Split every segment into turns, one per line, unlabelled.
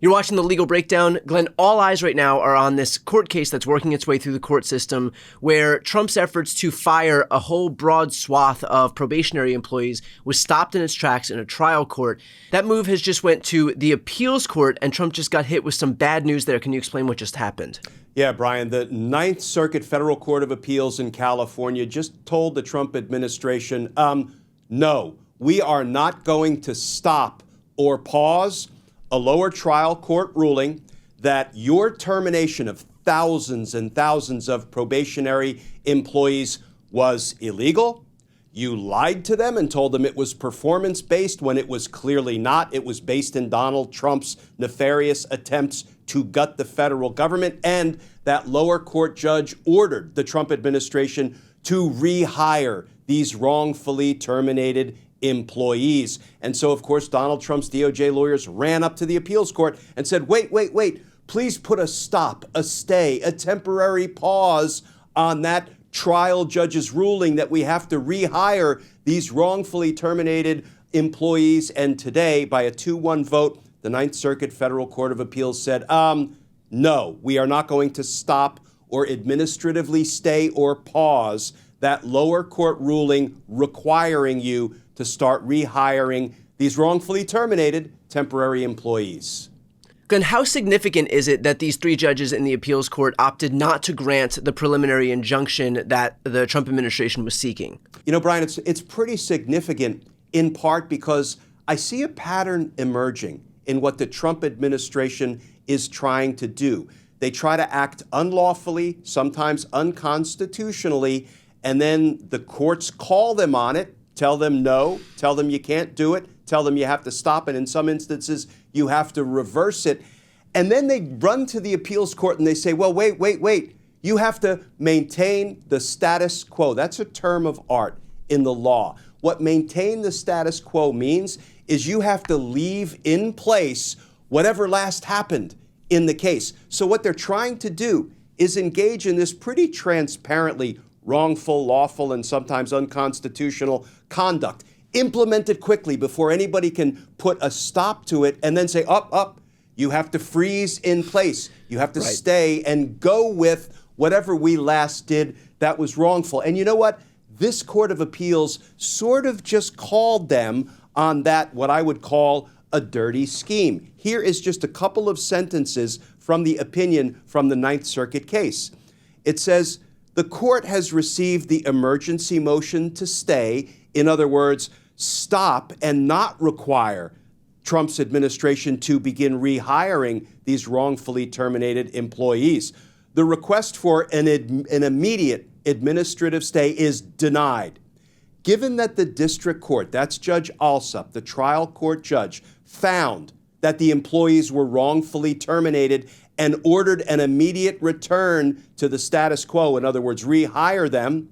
You're watching The Legal Breakdown. Glenn, all eyes right now are on this court case that's working its way through the court system where Trump's efforts to fire a whole broad swath of probationary employees was stopped in its tracks in a trial court. That move has just went to the appeals court, and Trump just got hit with some bad news there. Can you explain what just happened?
Yeah, Brian, the Ninth Circuit Federal Court of Appeals in California just told the Trump administration, no, we are not going to stop or pause a lower trial court ruling that your termination of thousands and thousands of probationary employees was illegal. You lied to them and told them it was performance-based when it was clearly not. It was based in Donald Trump's nefarious attempts to gut the federal government. And that lower court judge ordered the Trump administration to rehire these wrongfully terminated employees. And so, of course, Donald Trump's DOJ lawyers ran up to the appeals court and said, wait, please put a stop, a stay, a temporary pause on that trial judge's ruling that we have to rehire these wrongfully terminated employees. And today, by a 2-1 vote, the Ninth Circuit Federal Court of Appeals said, no, we are not going to stop or administratively stay or pause that lower court ruling requiring you to start rehiring these wrongfully terminated temporary employees.
Glenn, how significant is it that these three judges in the appeals court opted not to grant the preliminary injunction that the Trump administration was seeking?
You know, Brian, it's pretty significant in part because I see a pattern emerging in what the Trump administration is trying to do. They try to act unlawfully, sometimes unconstitutionally, and then the courts call them on it, tell them no, tell them you can't do it, tell them you have to stop it. In some instances, you have to reverse it. And then they run to the appeals court and they say, well, wait. You have to maintain the status quo. That's a term of art in the law. What maintain the status quo means is you have to leave in place whatever last happened in the case. So what they're trying to do is engage in this pretty transparently wrongful, lawful, and sometimes unconstitutional conduct. Implement it quickly before anybody can put a stop to it and then say, up. You have to freeze in place. You have to stay and go with whatever we last did that was wrongful. And you know what? This Court of Appeals sort of just called them on that, what I would call a dirty scheme. Here is just a couple of sentences from the opinion from the Ninth Circuit case. It says, the court has received the emergency motion to stay, in other words, stop and not require Trump's administration to begin rehiring these wrongfully terminated employees. The request for an immediate administrative stay is denied. Given that the district court, that's Judge Alsup, the trial court judge, found that the employees were wrongfully terminated and ordered an immediate return to the status quo, in other words, rehire them,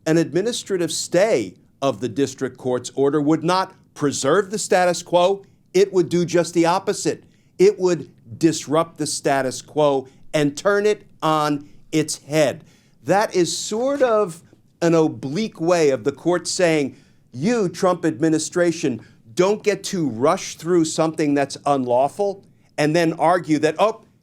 an administrative stay of the district court's order would not preserve the status quo. It would do just the opposite. It would disrupt the status quo and turn it on its head. That is sort of an oblique way of the court saying, you, Trump administration, don't get to rush through something that's unlawful and then argue that,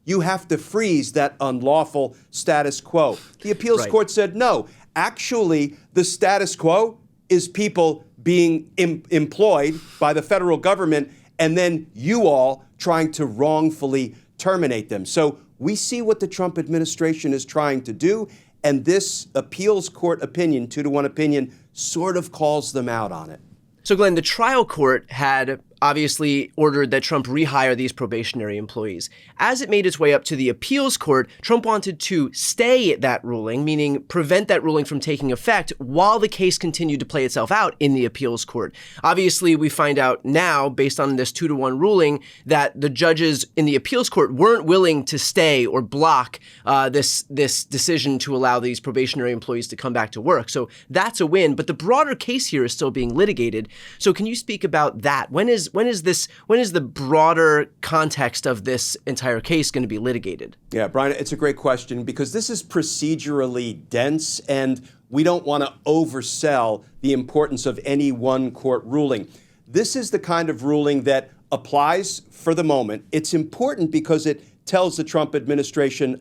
you have to freeze that unlawful status quo. The appeals court said, no, actually, the status quo is people being employed by the federal government and then you all trying to wrongfully terminate them. So we see what the Trump administration is trying to do, and this appeals court opinion, 2-1 opinion, sort of calls them out on it.
So, Glenn, the trial court had obviously ordered that Trump rehire these probationary employees. As it made its way up to the appeals court, Trump wanted to stay that ruling, meaning prevent that ruling from taking effect while the case continued to play itself out in the appeals court. Obviously, we find out now, based on this 2-1 ruling, that the judges in the appeals court weren't willing to stay or block this decision to allow these probationary employees to come back to work. So that's a win, but the broader case here is still being litigated. So can you speak about that? When is the broader context of this entire case going to be litigated?
Yeah, Brian, it's a great question because this is procedurally dense and we don't want to oversell the importance of any one court ruling. This is the kind of ruling that applies for the moment. It's important because it tells the Trump administration,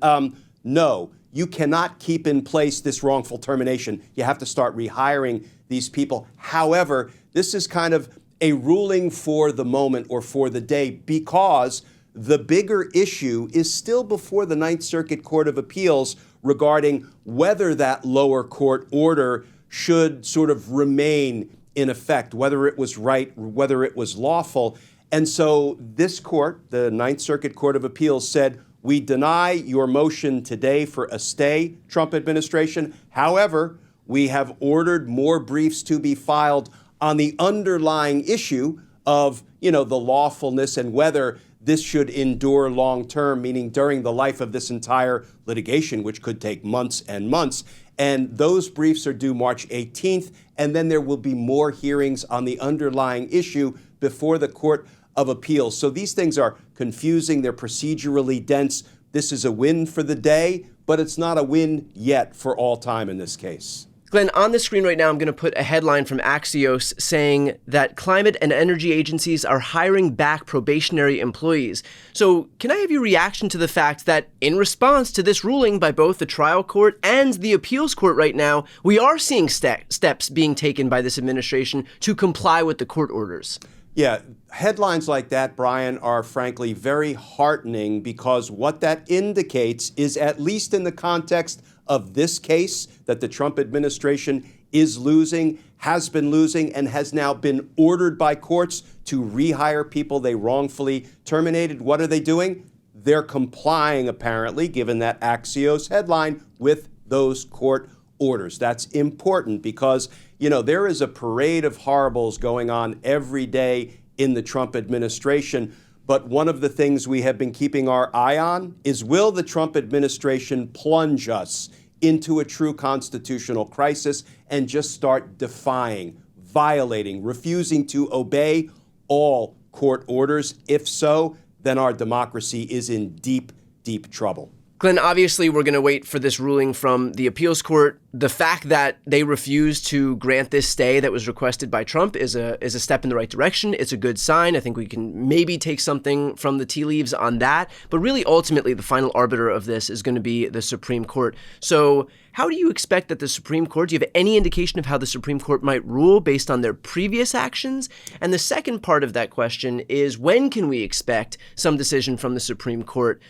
no, you cannot keep in place this wrongful termination. You have to start rehiring these people. However, this is kind of a ruling for the moment or for the day because the bigger issue is still before the Ninth Circuit Court of Appeals regarding whether that lower court order should sort of remain in effect, whether it was right, whether it was lawful. And so this court, the Ninth Circuit Court of Appeals, said, we deny your motion today for a stay, Trump administration. However, we have ordered more briefs to be filed on the underlying issue of, the lawfulness and whether this should endure long term, meaning during the life of this entire litigation, which could take months and months. And those briefs are due March 18th, and then there will be more hearings on the underlying issue before the Court of Appeals. So these things are confusing, they're procedurally dense. This is a win for the day, but it's not a win yet for all time in this case.
Glenn, on the screen right now, I'm going to put a headline from Axios saying that climate and energy agencies are hiring back probationary employees. So can I have your reaction to the fact that in response to this ruling by both the trial court and the appeals court right now, we are seeing steps being taken by this administration to comply with the court orders?
Yeah, headlines like that, Brian, are frankly very heartening because what that indicates is, at least in the context of this case that the Trump administration is losing, has been losing, and has now been ordered by courts to rehire people they wrongfully terminated. What are they doing? They're complying, apparently, given that Axios headline, with those court orders. That's important because, there is a parade of horribles going on every day in the Trump administration. But one of the things we have been keeping our eye on is, will the Trump administration plunge us into a true constitutional crisis and just start defying, violating, refusing to obey all court orders? If so, then our democracy is in deep, deep trouble.
Glenn, obviously, we're going to wait for this ruling from the appeals court. The fact that they refused to grant this stay that was requested by Trump is a step in the right direction. It's a good sign. I think we can maybe take something from the tea leaves on that. But really, ultimately, the final arbiter of this is going to be the Supreme Court. So how do you expect that the Supreme Court, do you have any indication of how the Supreme Court might rule based on their previous actions? And the second part of that question is, when can we expect some decision from the Supreme Court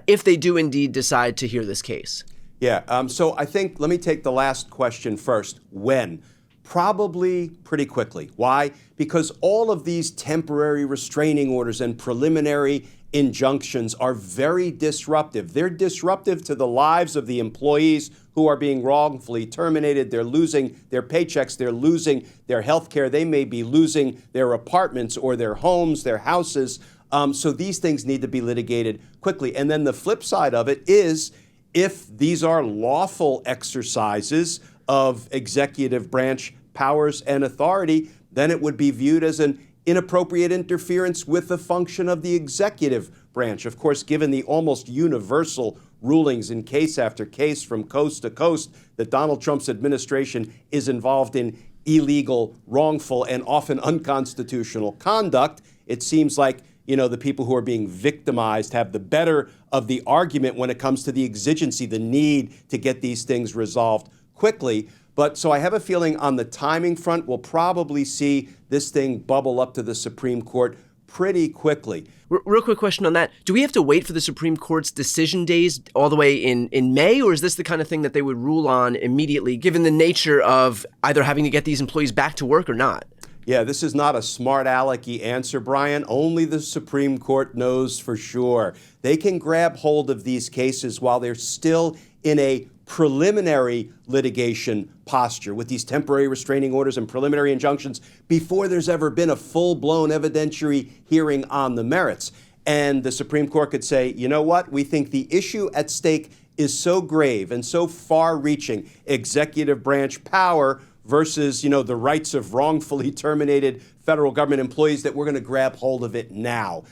if they do indeed decide to hear this case?
Yeah, so I think, let me take the last question first. When? Probably pretty quickly. Why? Because all of these temporary restraining orders and preliminary injunctions are very disruptive. They're disruptive to the lives of the employees who are being wrongfully terminated. They're losing their paychecks. They're losing their health care. They may be losing their apartments or their homes, their houses. So these things need to be litigated quickly. And then the flip side of it is, if these are lawful exercises of executive branch powers and authority, then it would be viewed as an inappropriate interference with the function of the executive branch. Of course, given the almost universal rulings in case after case from coast to coast that Donald Trump's administration is involved in illegal, wrongful, and often unconstitutional conduct, it seems like the people who are being victimized have the better of the argument when it comes to the exigency, the need to get these things resolved quickly. But so I have a feeling on the timing front, we'll probably see this thing bubble up to the Supreme Court pretty quickly.
Real quick question on that. Do we have to wait for the Supreme Court's decision days all the way in May, or is this the kind of thing that they would rule on immediately, given the nature of either having to get these employees back to work or not?
Yeah, this is not a smart alecky answer, Brian. Only the Supreme Court knows for sure. They can grab hold of these cases while they're still in a preliminary litigation posture with these temporary restraining orders and preliminary injunctions before there's ever been a full-blown evidentiary hearing on the merits. And the Supreme Court could say, you know what? We think the issue at stake is so grave and so far-reaching, executive branch power versus, the rights of wrongfully terminated federal government employees, that we're going to grab hold of it now.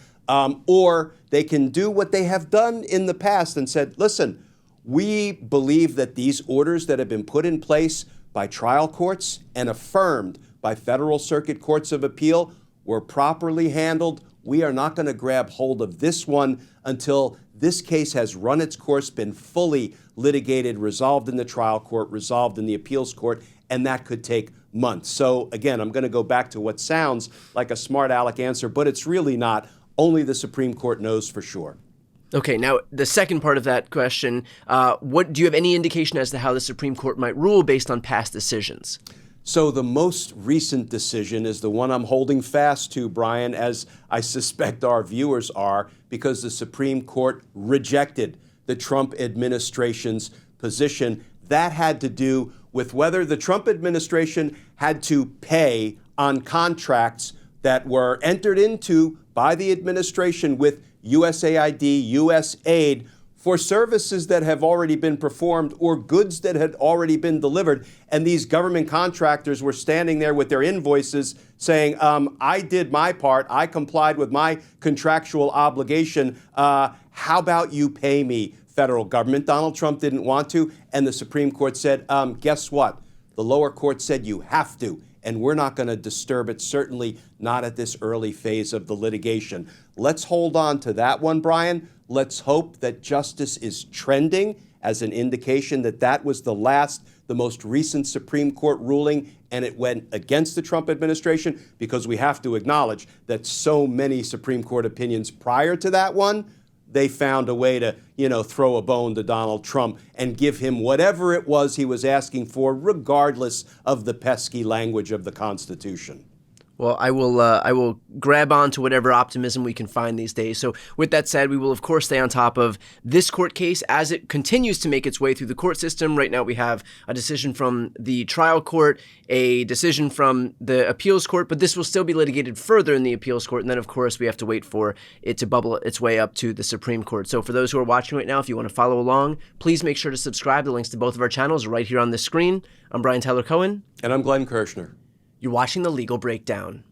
Or they can do what they have done in the past and said, listen, we believe that these orders that have been put in place by trial courts and affirmed by federal circuit courts of appeal were properly handled. we are not going to grab hold of this one until this case has run its course, been fully litigated, resolved in the trial court, resolved in the appeals court, and that could take months. So again, I'm going to go back to what sounds like a smart aleck answer, but it's really not. Only the Supreme Court knows for sure.
Okay, now the second part of that question, what do you have any indication as to how the Supreme Court might rule based on past decisions?
So the most recent decision is the one I'm holding fast to, Brian, as I suspect our viewers are, because the Supreme Court rejected the Trump administration's position. That had to do with whether the Trump administration had to pay on contracts that were entered into by the administration with USAID, USAID, for services that have already been performed or goods that had already been delivered. And these government contractors were standing there with their invoices saying, I did my part, I complied with my contractual obligation, how about you pay me, federal government? Donald Trump didn't want to, and the Supreme Court said, guess what? The lower court said you have to, and we're not going to disturb it, certainly not at this early phase of the litigation. Let's hold on to that one, Brian. Let's hope that justice is trending as an indication that that was the most recent Supreme Court ruling, and it went against the Trump administration, because we have to acknowledge that so many Supreme Court opinions prior to that one, they found a way to, throw a bone to Donald Trump and give him whatever it was he was asking for, regardless of the pesky language of the Constitution.
Well, I will grab on to whatever optimism we can find these days. So with that said, we will, of course, stay on top of this court case as it continues to make its way through the court system. Right now, we have a decision from the trial court, a decision from the appeals court, but this will still be litigated further in the appeals court. And then, of course, we have to wait for it to bubble its way up to the Supreme Court. So for those who are watching right now, if you want to follow along, please make sure to subscribe. The links to both of our channels are right here on the screen. I'm Brian Tyler Cohen.
And I'm Glenn Kirshner.
You're watching The Legal Breakdown.